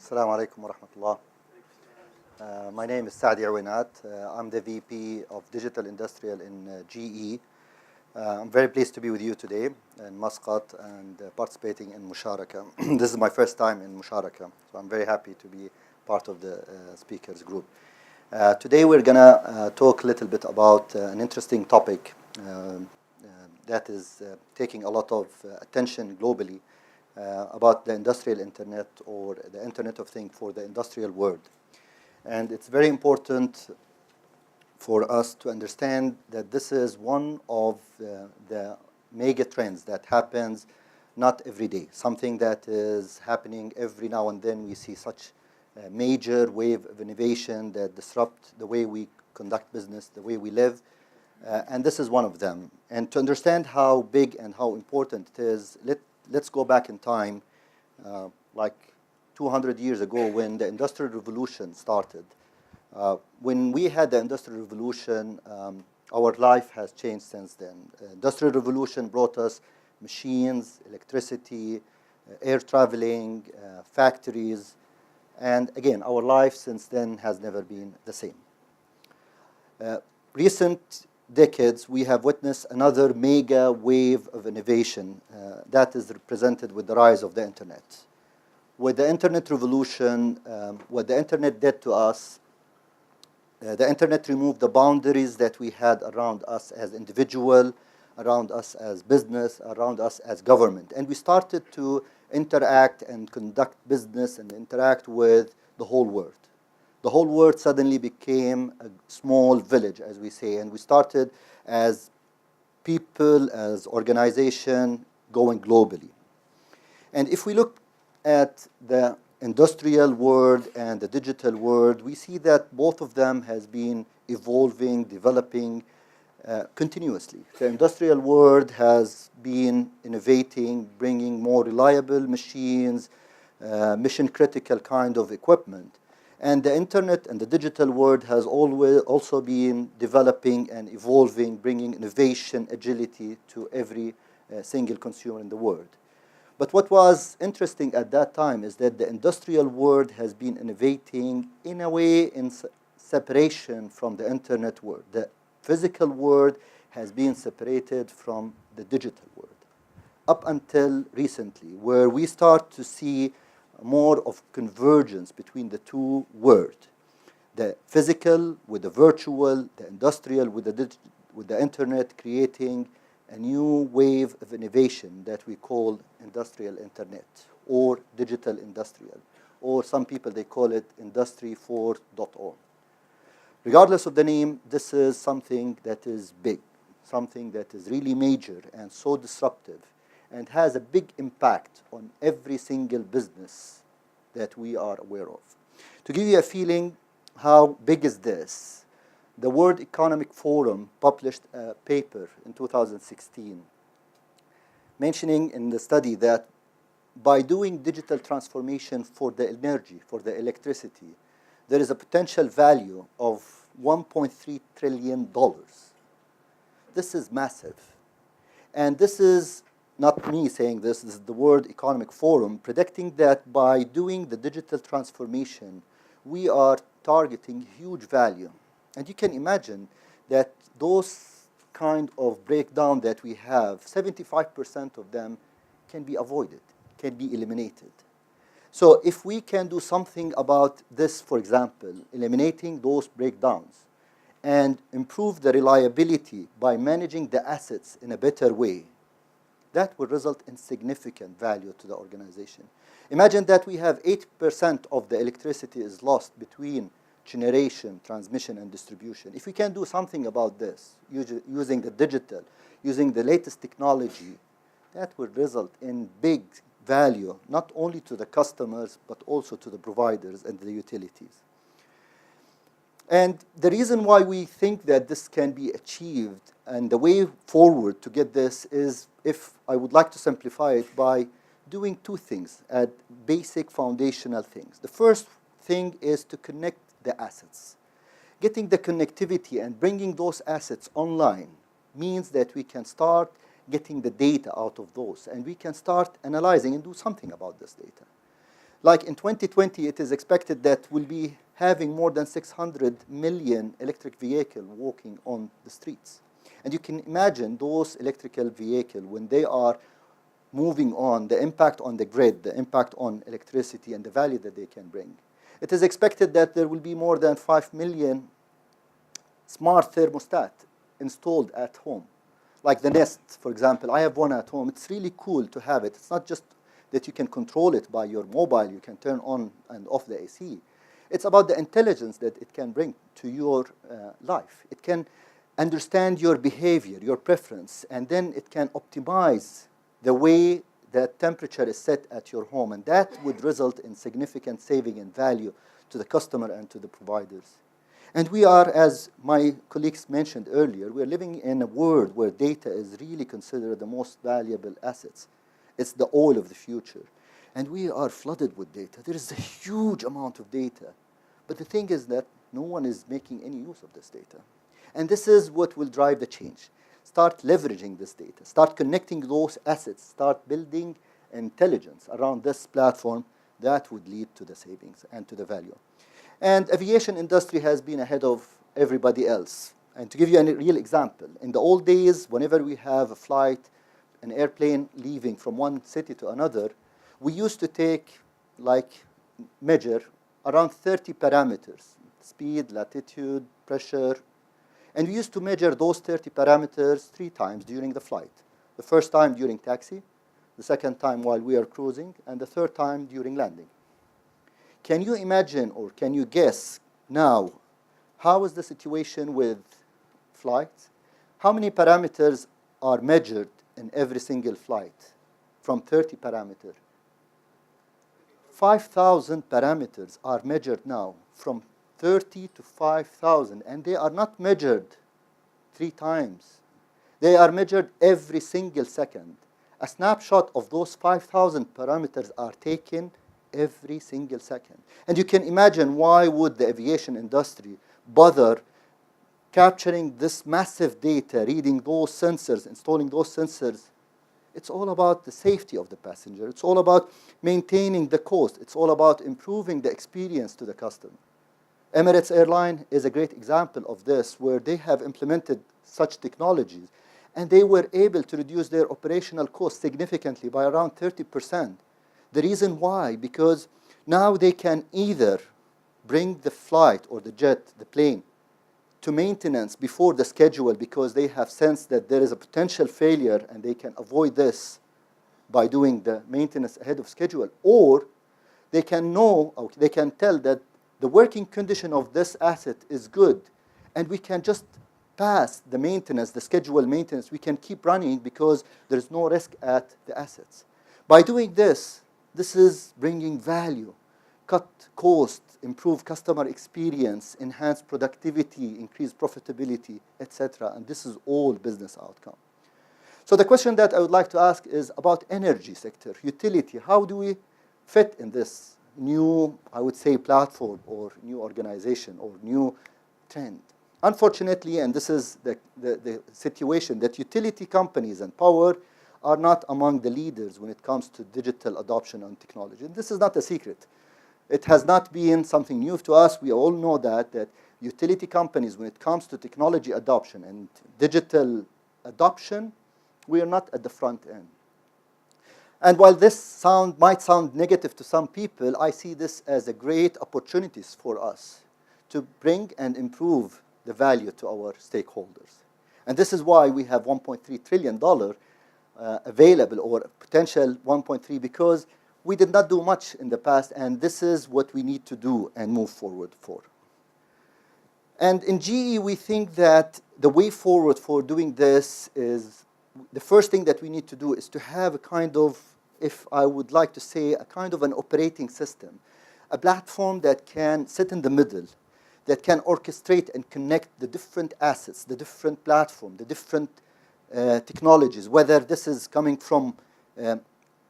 Assalamu alaikum wa rahmatullah. My name is Sadi Awienat. I'm the VP of Digital Industrial in GE. I'm very pleased to be with you today in Muscat and participating in Musharaka. This is my first time in Musharaka, so I'm very happy to be part of the speakers group. Today we're going to talk a little bit about an interesting topic that is taking a lot of attention globally about the industrial internet, or the Internet of Things for the industrial world. And it's very important for us to understand that this is one of the mega trends that happens not every day, something that is happening every now and then. We see such a major wave of innovation that disrupt the way we conduct business, the way we live, and this is one of them. And to understand how big and how important it is, let's go back in time, like 200 years ago when the Industrial Revolution started. When we had the Industrial Revolution, our life has changed since then. Industrial Revolution brought us machines, electricity, air traveling, factories, and again, our life since then has never been the same. Recent decades, we have witnessed another mega wave of innovation that is represented with the rise of the internet. With the internet revolution, what the internet did to us, the internet removed the boundaries that we had around us as individual, around us as business, around us as government. And we started to interact and conduct business and interact with the whole world. The whole world suddenly became a small village, as we say, and we started as people, as organization, going globally. And if we look at the industrial world and the digital world, we see that both of them has been evolving, developing continuously. The industrial world has been innovating, bringing more reliable machines, mission-critical kind of equipment. And the internet and the digital world has always also been developing and evolving, bringing innovation, agility to every single consumer in the world. But what was interesting at that time is that the industrial world has been innovating in a way in separation from the internet world. The physical world has been separated from the digital world up until recently, where we start to see more of convergence between the two worlds. The physical with the virtual, the industrial with the internet, creating a new wave of innovation that we call industrial internet or digital industrial, or some people, they call it Industry 4.0. Regardless of the name, this is something that is big, something that is really major and so disruptive and has a big impact on every single business that we are aware of. To give you a feeling how big is this, the World Economic Forum published a paper in 2016 mentioning in the study that by doing digital transformation for the energy, for the electricity, there is a potential value of $1.3 trillion. This is massive. And this is not me saying this is the World Economic Forum predicting that by doing the digital transformation, we are targeting huge value. And you can imagine that those kind of breakdown that we have, 75% of them can be avoided, can be eliminated. So if we can do something about this, for example, eliminating those breakdowns and improve the reliability by managing the assets in a better way, that will result in significant value to the organization. Imagine that we have 8% of the electricity is lost between generation, transmission, and distribution. If we can do something about this, using the digital, using the latest technology, that will result in big value, not only to the customers, but also to the providers and the utilities. And the reason why we think that this can be achieved and the way forward to get this is, if I would like to simplify it, by doing two things, basic foundational things. The first thing is to connect the assets. Getting the connectivity and bringing those assets online means that we can start getting the data out of those, and we can start analyzing and do something about this data. Like in 2020, it is expected that we'll be having more than 600 million electric vehicles walking on the streets. And you can imagine those electrical vehicles, when they are moving on, the impact on the grid, the impact on electricity, and the value that they can bring. It is expected that there will be more than 5 million smart thermostat installed at home. Like the Nest, for example. I have one at home. It's really cool to have it. It's not just that you can control it by your mobile. You can turn on and off the AC. It's about the intelligence that it can bring to your life. It can understand your behavior, your preference, and then it can optimize the way that temperature is set at your home. And that would result in significant saving and value to the customer and to the providers. And we are, as my colleagues mentioned earlier, we are living in a world where data is really considered the most valuable assets. It's the oil of the future. And we are flooded with data. There is a huge amount of data. But the thing is that no one is making any use of this data. And this is what will drive the change. Start leveraging this data. Start connecting those assets. Start building intelligence around this platform that would lead to the savings and to the value. And aviation industry has been ahead of everybody else. And to give you a real example, in the old days, whenever we have a flight, an airplane leaving from one city to another, we used to take, measure around 30 parameters: speed, latitude, pressure. And we used to measure those 30 parameters 3 times during the flight. The first time during taxi, the second time while we are cruising, and the third time during landing. Can you imagine, or can you guess now, how is the situation with flights? How many parameters are measured in every single flight from 30 parameters? 5,000 parameters are measured now, from 30 to 5,000, and they are not measured 3 times. They are measured every single second. A snapshot of those 5,000 parameters are taken every single second. And you can imagine, why would the aviation industry bother capturing this massive data, reading those sensors, installing those sensors? It's all about the safety of the passenger. It's all about maintaining the cost. It's all about improving the experience to the customer. Emirates Airline is a great example of this, where they have implemented such technologies, and they were able to reduce their operational costs significantly by around 30%. The reason why, because now they can either bring the flight or the jet, the plane, to maintenance before the schedule, because they have sensed that there is a potential failure and they can avoid this by doing the maintenance ahead of schedule, or they can know, or they can tell that the working condition of this asset is good, and we can just pass the maintenance, the scheduled maintenance. We can keep running because there's no risk at the assets. By doing this, this is bringing value, cut cost, improve customer experience, enhance productivity, increase profitability, etc. And this is all business outcome. So the question that I would like to ask is about energy sector, utility. How do we fit in this new, I would say, platform or new organization or new trend? Unfortunately, and this is the situation, that utility companies and power are not among the leaders when it comes to digital adoption and technology. And this is not a secret. It has not been something new to us. We all know that utility companies, when it comes to technology adoption and digital adoption, we are not at the front end. And while this might sound negative to some people, I see this as a great opportunities for us to bring and improve the value to our stakeholders. And this is why we have $1.3 trillion available, or potential 1.3, because we did not do much in the past, and this is what we need to do and move forward for. And in GE, we think that the way forward for doing this is, the first thing that we need to do is to have a kind of, if I would like to say, a kind of an operating system, a platform that can sit in the middle, that can orchestrate and connect the different assets, the different platform, the different technologies, whether this is coming from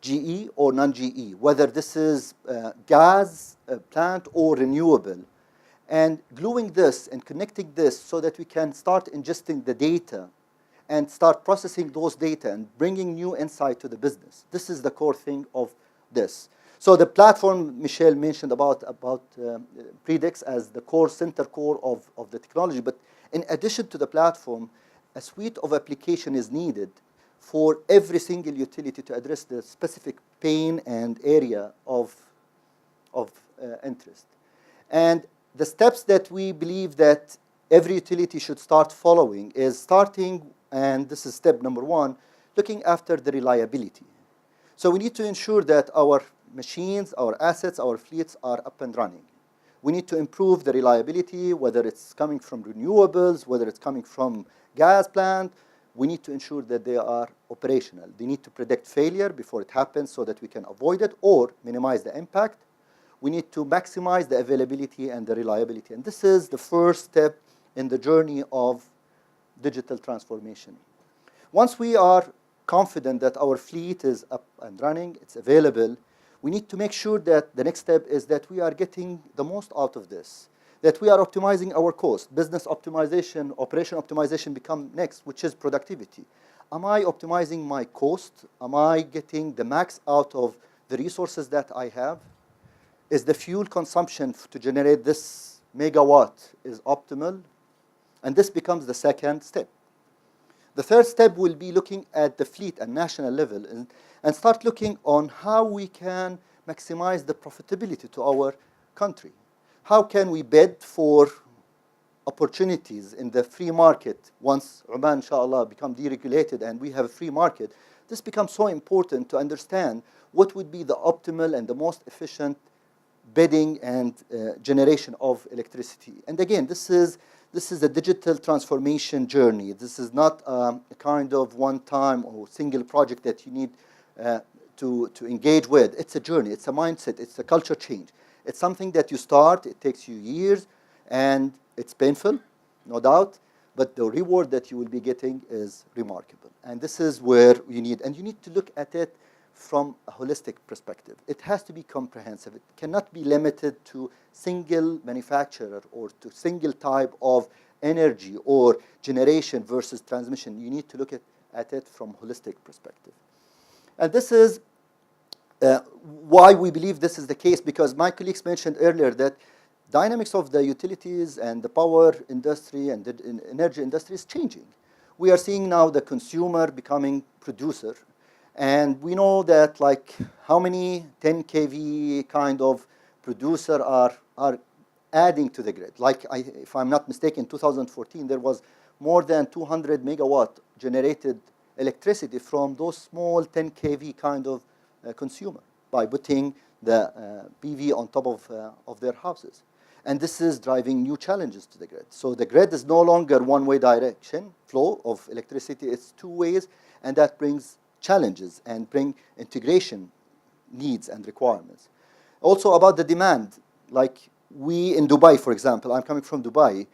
GE or non-GE, whether this is gas plant or renewable, and gluing this and connecting this so that we can start ingesting the data and start processing those data and bringing new insight to the business. This is the core thing of this. So the platform Michelle mentioned about Predix as the center core of the technology. But in addition to the platform, a suite of application is needed for every single utility to address the specific pain and area of interest. And the steps that we believe that every utility should start following is starting, and this is step number one, looking after the reliability. So we need to ensure that our machines, our assets, our fleets are up and running. We need to improve the reliability, whether it's coming from renewables, whether it's coming from gas plant. We need to ensure that they are operational. They need to predict failure before it happens so that we can avoid it or minimize the impact. We need to maximize the availability and the reliability. And this is the first step in the journey of digital transformation. Once we are confident that our fleet is up and running, it's available, we need to make sure that the next step is that we are getting the most out of this, that we are optimizing our cost. Business optimization, operation optimization become next, which is productivity. Am I optimizing my cost? Am I getting the max out of the resources that I have? Is the fuel consumption to generate this megawatt is optimal? And this becomes the second step. The third step will be looking at the fleet at national level and start looking on how we can maximize the profitability to our country. How can we bid for opportunities in the free market once Oman, inshallah, become deregulated and we have a free market? This becomes so important to understand what would be the optimal and the most efficient bidding and generation of electricity. And again, this is a digital transformation journey. This is not a kind of one-time or single project that you need to engage with. It's a journey. It's a mindset. It's a culture change. It's something that you start. It takes you years, and it's painful, no doubt, but the reward that you will be getting is remarkable. And this is where you need to look at it from a holistic perspective. It has to be comprehensive. It cannot be limited to single manufacturer or to single type of energy or generation versus transmission. You need to look at it from a holistic perspective. And this is why we believe this is the case, because my colleagues mentioned earlier that dynamics of the utilities and the power industry and the energy industry is changing. We are seeing now the consumer becoming producer. And we know that like how many 10 kV kind of producer are adding to the grid. Like if I'm not mistaken, 2014, there was more than 200 megawatt generated electricity from those small 10 kV kind of consumer by putting the PV on top of their houses. And this is driving new challenges to the grid. So the grid is no longer one-way direction flow of electricity. It's two ways, and that brings challenges and bring integration needs and requirements. Also about the demand, like we in Dubai, for example, I'm coming from Dubai,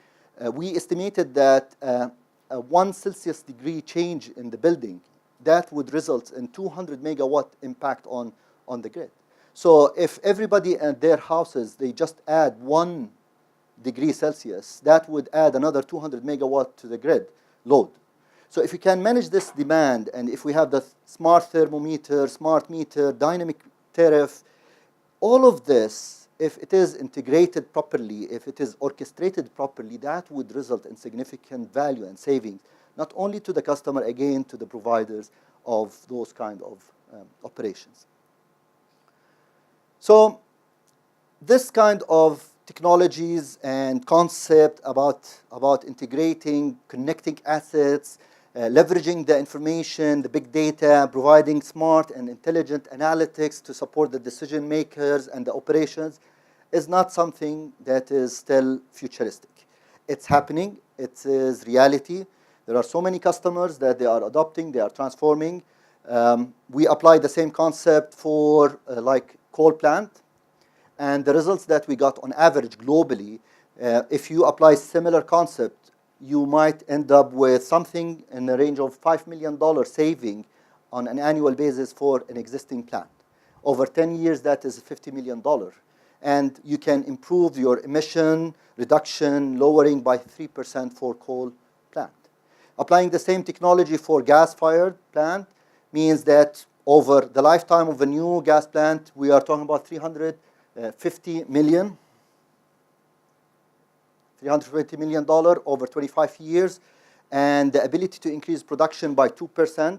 we estimated that a 1 Celsius degree change in the building, that would result in 200 megawatt impact on the grid. So if everybody at their houses, they just add 1 degree Celsius, that would add another 200 megawatt to the grid load. So if we can manage this demand, and if we have the smart thermometer, smart meter, dynamic tariff, all of this, if it is integrated properly, if it is orchestrated properly, that would result in significant value and savings, not only to the customer, again, to the providers of those kind of operations. So this kind of technologies and concept about integrating, connecting assets, leveraging the information, the big data, providing smart and intelligent analytics to support the decision makers and the operations is not something that is still futuristic. It's happening. It is reality. There are so many customers that they are adopting, they are transforming. We apply the same concept for like coal plant. And the results that we got on average globally, if you apply similar concept, you might end up with something in the range of $5 million saving on an annual basis for an existing plant. Over 10 years, that is $50 million. And you can improve your emission reduction, lowering by 3% for coal plant. Applying the same technology for gas-fired plant means that over the lifetime of a new gas plant, we are talking about $350 million over 25 years, and the ability to increase production by 2%.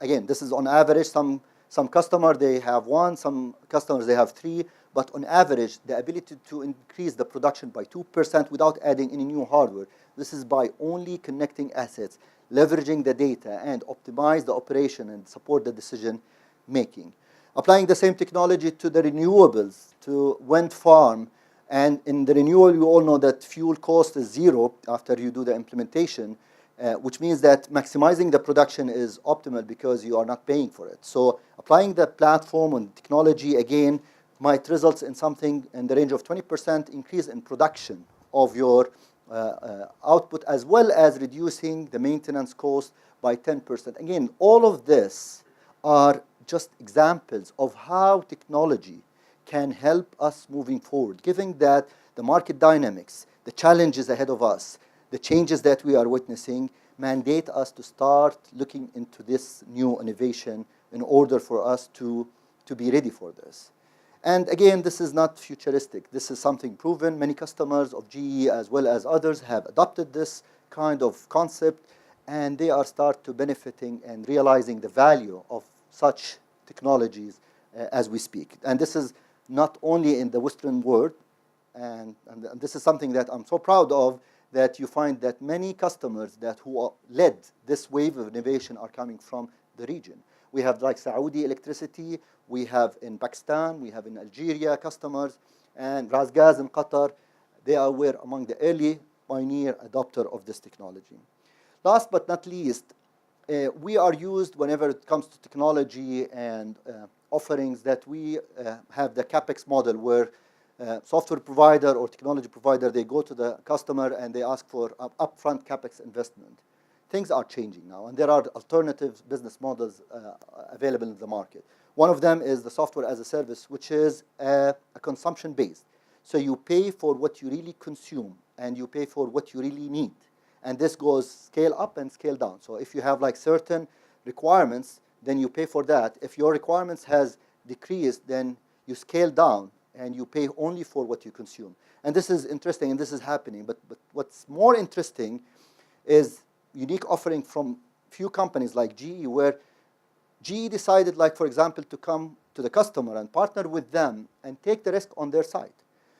Again, this is on average. Some customers, they have one, some customers, they have three, but on average, the ability to increase the production by 2% without adding any new hardware. This is by only connecting assets, leveraging the data, and optimize the operation and support the decision making. Applying the same technology to the renewables, to wind farm, and in the renewal, you all know that fuel cost is zero after you do the implementation, which means that maximizing the production is optimal because you are not paying for it. So applying the platform and technology, again, might result in something in the range of 20% increase in production of your output, as well as reducing the maintenance cost by 10%. Again, all of this are just examples of how technology can help us moving forward, given that the market dynamics, the challenges ahead of us, the changes that we are witnessing mandate us to start looking into this new innovation in order for us to be ready for this. And again, this is not futuristic. This is something proven. Many customers of GE as well as others have adopted this kind of concept, and they are start to benefiting and realizing the value of such technologies as we speak. And this is not only in the Western world, and this is something that I'm so proud of, that you find that many customers that who led this wave of innovation are coming from the region. We have like Saudi electricity, we have in Pakistan, we have in Algeria customers, and Rasgaz in Qatar. They were among the early pioneer adopter of this technology. Last but not least, we are used whenever it comes to technology and offerings that we have the CapEx model where software provider or technology provider, they go to the customer and they ask for upfront CapEx investment. Things are changing now, and there are alternative business models available in the market. One of them is the software as a service, which is a consumption-based. So you pay for what you really consume, and you pay for what you really need. And this goes scale up and scale down. So if you have like certain requirements, then you pay for that. If your requirements has decreased, then you scale down and you pay only for what you consume. And this is interesting, and this is happening. But what's more interesting is unique offering from few companies like GE, where GE decided, like, for example, to come to the customer and partner with them and take the risk on their side.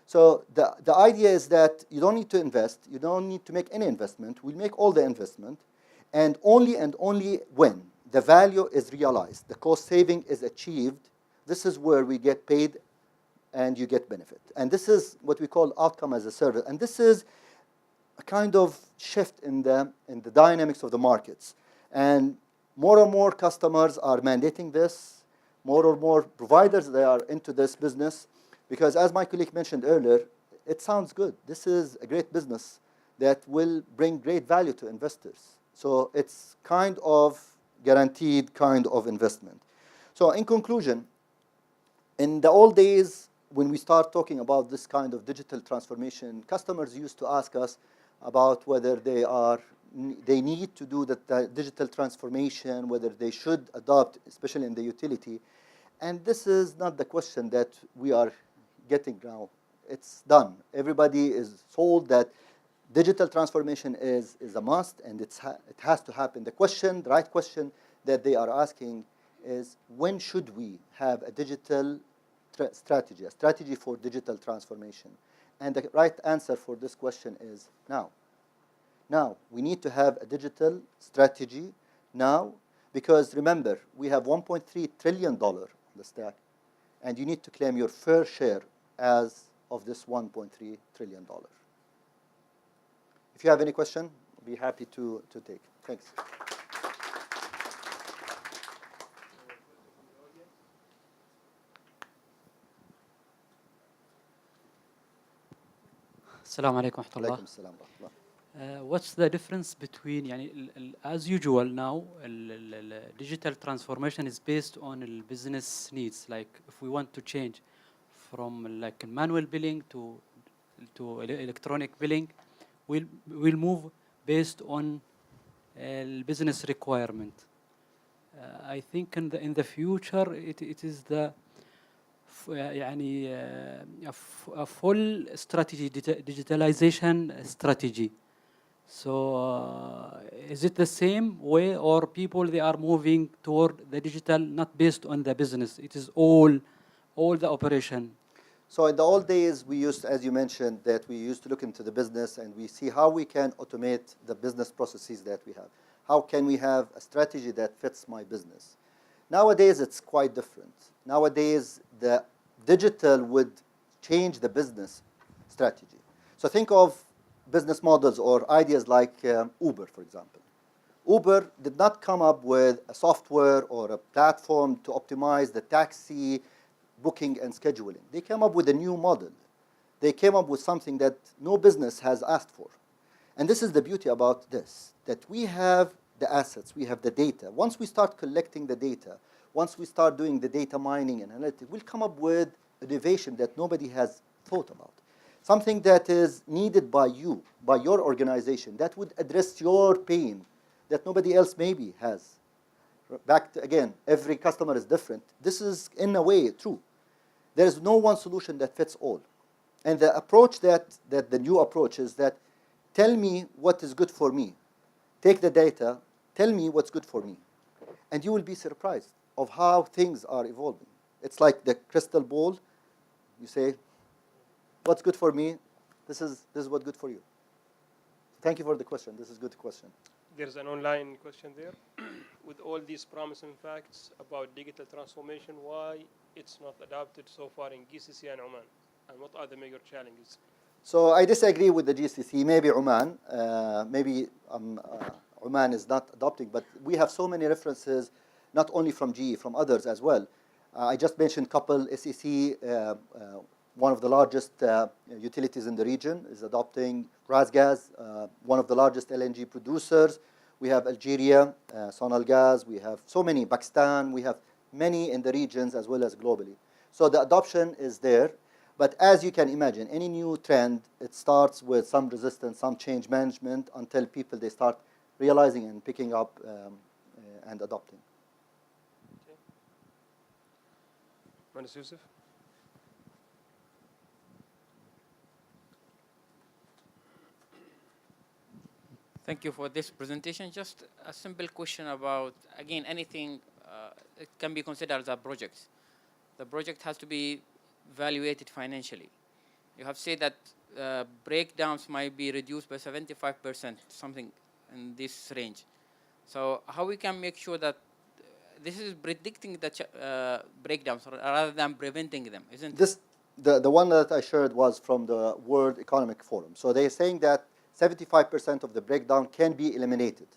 So the idea is that you don't need to invest, you don't need to make any investment. We'll make all the investment, and only when the value is realized, the cost saving is achieved, this is where we get paid and you get benefit. And this is what we call outcome as a service. And this is a kind of shift in the dynamics of the markets. And more customers are mandating this. More providers, they are into this business. Because as my colleague mentioned earlier, it sounds good. This is a great business that will bring great value to investors. So it's kind of guaranteed kind of investment. So in conclusion, in the old days, when we start talking about this kind of digital transformation, customers used to ask us about whether they need to do the digital transformation, whether they should adopt, especially in the utility. And this is not the question that we are getting now. It's done. Everybody is told that digital transformation is a must, and it has to happen. The right question that they are asking is, when should we have a digital strategy, a strategy for digital transformation? And the right answer for this question is now. Now, we need to have a digital strategy now, because remember, we have $1.3 trillion on the stack, and you need to claim your fair share as of this $1.3 trillion. If you have any question, I'll be happy to take. Thanks. السلام عليكم ورحمة الله. عليكم السلام ورحمة الله. What's the difference between, as usual now, digital transformation is based on business needs. Like if we want to change from like manual billing to electronic billing, we'll move based on business requirement. I think in the future it is the يعني a full strategy digitalization strategy. So is it the same way, or people they are moving toward the digital not based on the business? It is all the operation. So in the old days, we used, as you mentioned, that we used to look into the business and we see how we can automate the business processes that we have. How can we have a strategy that fits my business? Nowadays, it's quite different. Nowadays, the digital would change the business strategy. So think of business models or ideas like Uber, for example. Uber did not come up with a software or a platform to optimize the taxi booking and scheduling. They came up with a new model. They came up with something that no business has asked for. And this is the beauty about this, that we have the assets, we have the data. Once we start collecting the data, once we start doing the data mining and analytics, we'll come up with innovation that nobody has thought about. Something that is needed by you, by your organization, that would address your pain that nobody else maybe has. Back to, again, every customer is different. This is, in a way, true. There is no one solution that fits all. And the approach that the new approach is that tell me what is good for me. Take the data, tell me what's good for me. And you will be surprised of how things are evolving. It's like the crystal ball. You say, what's good for me? This is what's good for you. Thank you for the question. This is a good question. There's an online question there. With all these promising facts about digital transformation, why it's not adopted so far in GCC and Oman? And what are the major challenges? So I disagree with the GCC, maybe Oman. Oman is not adopting, but we have so many references, not only from GE, from others as well. I just mentioned a couple. SEC, one of the largest utilities in the region, is adopting RasGas, one of the largest LNG producers. We have Algeria, Sonalgas. We have so many, Pakistan. We have many in the regions as well as globally. So the adoption is there. But as you can imagine, any new trend, it starts with some resistance, some change management, until people, they start realizing and picking up and adopting. Okay. Manas Yusuf? Thank you for this presentation. Just a simple question about, again, anything, it can be considered as a project. The project has to be evaluated financially. You have said that breakdowns might be reduced by 75%, something in this range. So how we can make sure that this is predicting the breakdowns rather than preventing them, isn't this, it? The one that I shared was from the World Economic Forum. So they're saying that 75% of the breakdown can be eliminated.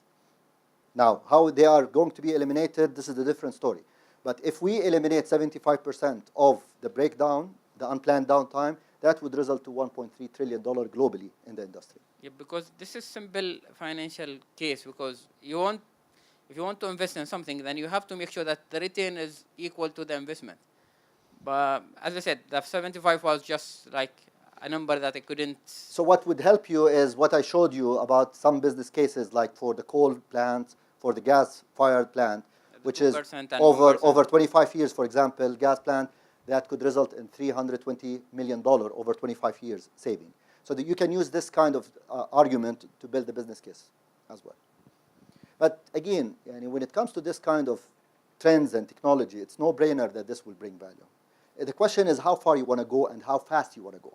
Now, how they are going to be eliminated, this is a different story. But if we eliminate 75% of the breakdown, the unplanned downtime, that would result to $1.3 trillion globally in the industry. Yeah, because this is simple financial case, because you want, if you want to invest in something, then you have to make sure that the return is equal to the investment. But as I said, the 75 was just like a number that I couldn't. So what would help you is what I showed you about some business cases, like for the coal plant, for the gas-fired plant, which is over 25 years, for example, gas plant, that could result in $320 million over 25 years saving. So that you can use this kind of argument to build the business case as well. But again, when it comes to this kind of trends and technology, it's no-brainer that this will bring value. The question is how far you want to go and how fast you want to go.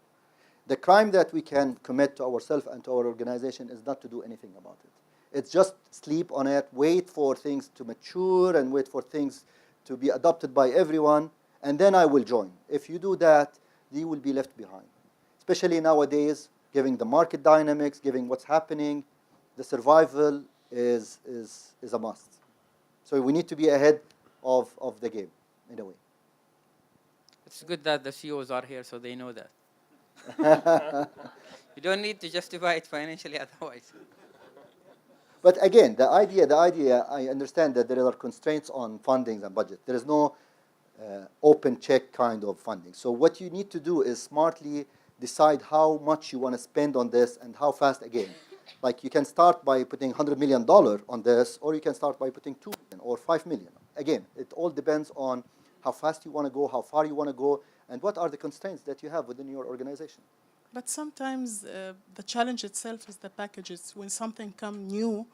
The crime that we can commit to ourselves and to our organization is not to do anything about it. It's just sleep on it, wait for things to mature and wait for things to be adopted by everyone, and then I will join. If you do that, you will be left behind. Especially nowadays, given the market dynamics, given what's happening, the survival is a must. So we need to be ahead of the game, in a way. It's good that the CEOs are here so they know that. You don't need to justify it financially otherwise. But again, the idea, I understand that there are constraints on fundings and budget. There is no open check kind of funding. So what you need to do is smartly decide how much you want to spend on this and how fast, again. Like you can start by putting $100 million on this, or you can start by putting 2 million or 5 million. Again, it all depends on how fast you want to go, how far you want to go, and what are the constraints that you have within your organization. But sometimes the challenge itself is the packages. When something comes new,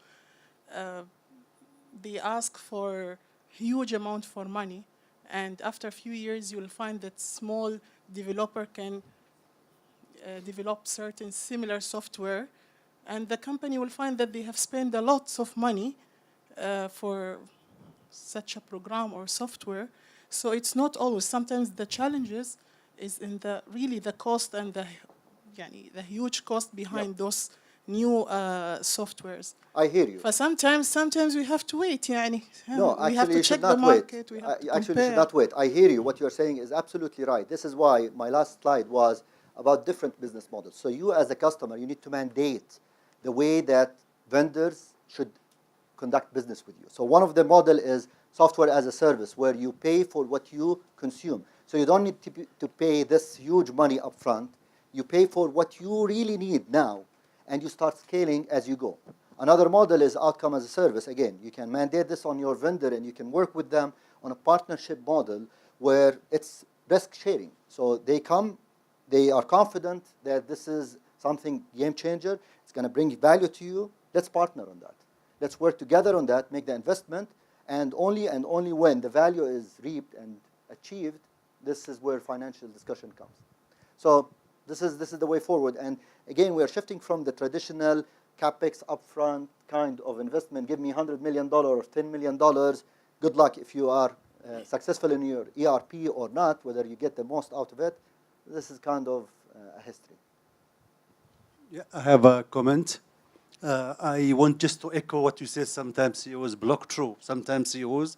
they ask for huge amount for money, and after a few years, you'll find that small developer can develop certain similar software, and the company will find that they have spent a lot of money for such a program or software. So it's not always. Sometimes the challenges is in the really the cost and the huge cost behind those new softwares. I hear you. But sometimes we have to wait. No, we have actually, to you check should the not market. wait. We have to Actually, you compare. should not wait. I hear you. What you're saying is absolutely right. This is why my last slide was about different business models. So you as a customer, you need to mandate the way that vendors should conduct business with you. So one of the model is software as a service, where you pay for what you consume. So you don't need to pay this huge money up front. You pay for what you really need now, and you start scaling as you go. Another model is outcome as a service. Again, you can mandate this on your vendor, and you can work with them on a partnership model where it's risk sharing. So they come, they are confident that this is something game changer. It's going to bring value to you. Let's partner on that. Let's work together on that, make the investment, and only when the value is reaped and achieved, this is where financial discussion comes. So this is the way forward. And again, we are shifting from the traditional capex upfront kind of investment. Give me $100 million or $10 million. Good luck if you are successful in your ERP or not, whether you get the most out of it. This is kind of a history. Yeah, I have a comment. I want just to echo what you said. Sometimes CEOs block. True. Sometimes CEOs,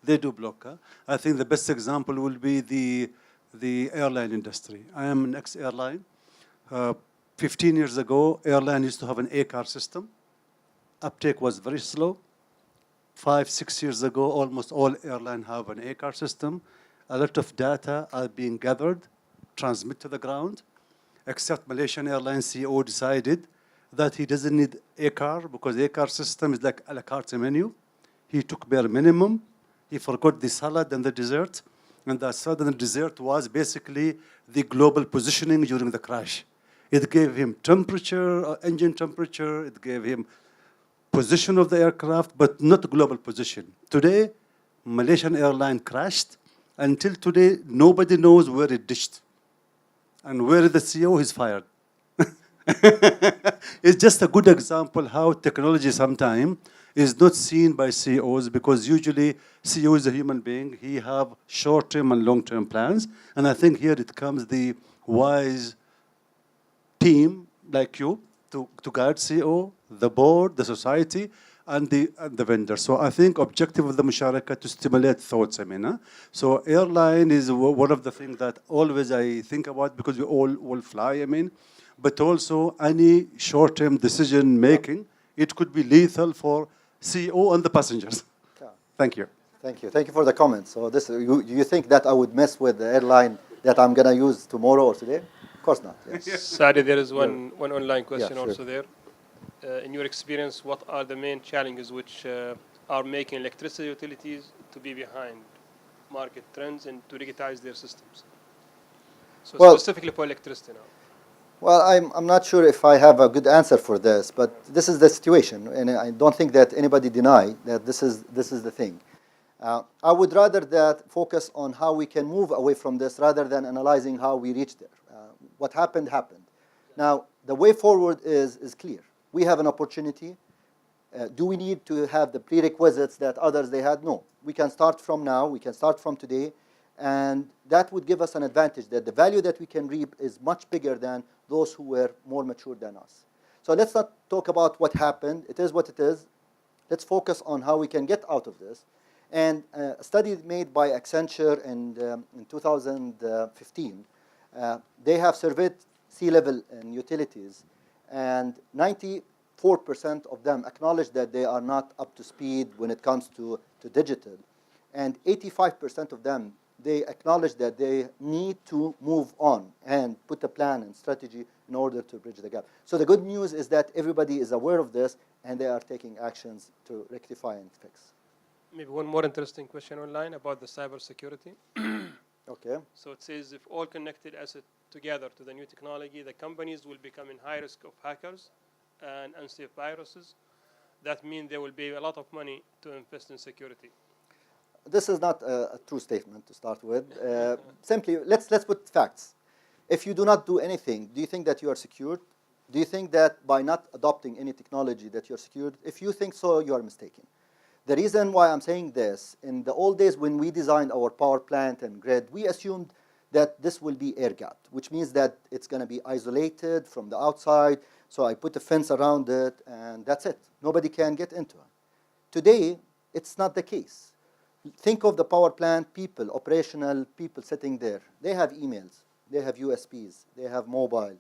they do block. I think the best example will be the airline industry. I am an ex-airline. 15 years ago, airline used to have an ACAR system. Uptake was very slow. 5-6 years ago, almost all airlines have an ACAR system. A lot of data are being gathered, transmitted to the ground, except Malaysian Airlines CEO decided that he doesn't need ACAR because ACAR system is like a la carte menu. He took bare minimum. He forgot the salad and the dessert. And the salad and the dessert was basically the global positioning during the crash. It gave him temperature, engine temperature. It gave him position of the aircraft, but not global position. Today, Malaysian airline crashed. Until today, nobody knows where it ditched. And where the CEO is fired. It's just a good example how technology sometimes is not seen by CEOs, because usually CEO is a human being. He have short-term and long-term plans. And I think here it comes the wise team like you to guide CEO, the board, the society, and the vendor. So I think objective of the musharaka to stimulate thoughts. So airline is one of the things that always I think about, because we all fly. But also any short-term decision making, it could be lethal for CEO and the passengers. Thank you. Thank you. Thank you for the comment. So this, you think that I would mess with the airline that I'm going to use tomorrow or today? Of course not. Yes. Sadi, there is one online question sure. also there. In your experience, what are the main challenges which are making electricity utilities to be behind market trends and to digitize their systems? So specifically for electricity now. Well, I'm not sure if I have a good answer for this, but this is the situation, and I don't think that anybody deny that this is the thing. I would rather that focus on how we can move away from this rather than analyzing how we reached there. What happened, happened. Now, the way forward is clear. We have an opportunity. Do we need to have the prerequisites that others they had? No. We can start from now. We can start from today. And that would give us an advantage, that the value that we can reap is much bigger than those who were more mature than us. So let's not talk about what happened. It is what it is. Let's focus on how we can get out of this. And a study made by Accenture in 2015, they have surveyed C-level and utilities, and 94% of them acknowledge that they are not up to speed when it comes to digital. And 85% of them they acknowledge that they need to move on and put a plan and strategy in order to bridge the gap. So the good news is that everybody is aware of this and they are taking actions to rectify and fix. Maybe one more interesting question online about the cybersecurity. Okay. So it says if all connected assets together to the new technology, the companies will become in high risk of hackers and unsafe viruses. That means there will be a lot of money to invest in security. This is not a true statement to start with. Simply, let's put facts. If you do not do anything, do you think that you are secured? Do you think that by not adopting any technology that you're secured? If you think so, you are mistaken. The reason why I'm saying this, in the old days when we designed our power plant and grid, we assumed that this will be air-gapped, which means that it's going to be isolated from the outside. So I put a fence around it, and that's it. Nobody can get into it. Today, it's not the case. Think of the power plant people, operational people sitting there. They have emails. They have USBs. They have mobile.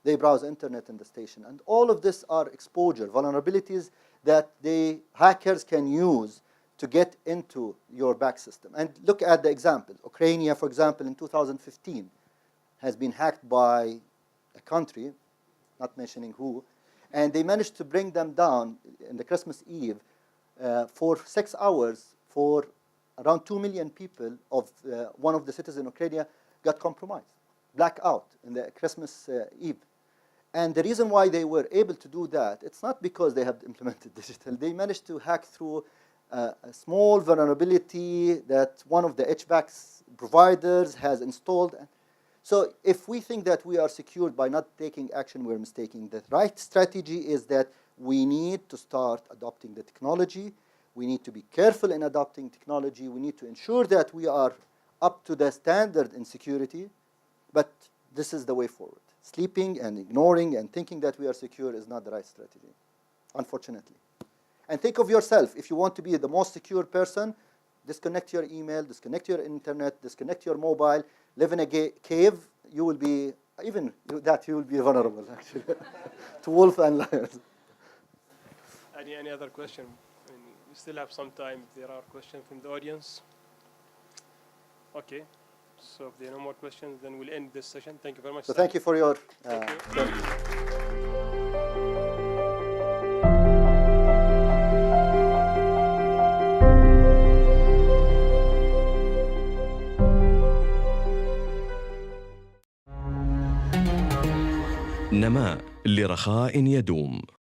They browse internet in the station. And all of this are exposure, vulnerabilities that the hackers can use to get into your back system. And look at the examples. Ukraine, for example, in 2015, has been hacked by a country, not mentioning who, and they managed to bring them down in the Christmas Eve for 6 hours for around 2 million people of one of the cities in Ukraine got compromised, blackout in the Christmas Eve. And the reason why they were able to do that, it's not because they have implemented digital. They managed to hack through a small vulnerability that one of the HVAC providers has installed. So if we think that we are secured by not taking action, we're mistaken. The right strategy is that we need to start adopting the technology. We need to be careful in adopting technology. We need to ensure that we are up to the standard in security. But this is the way forward. Sleeping and ignoring and thinking that we are secure is not the right strategy, unfortunately. And think of yourself. If you want to be the most secure person, disconnect your email, disconnect your internet, disconnect your mobile, live in a cave, you will be, even that, you will be vulnerable, actually, to wolves and lions. Any other question? I mean, we still have some time if there are questions from the audience. Okay. So if there are no more questions, then we'll end this session. Thank you very much. So thank you for your... نماء لرخاء يدوم.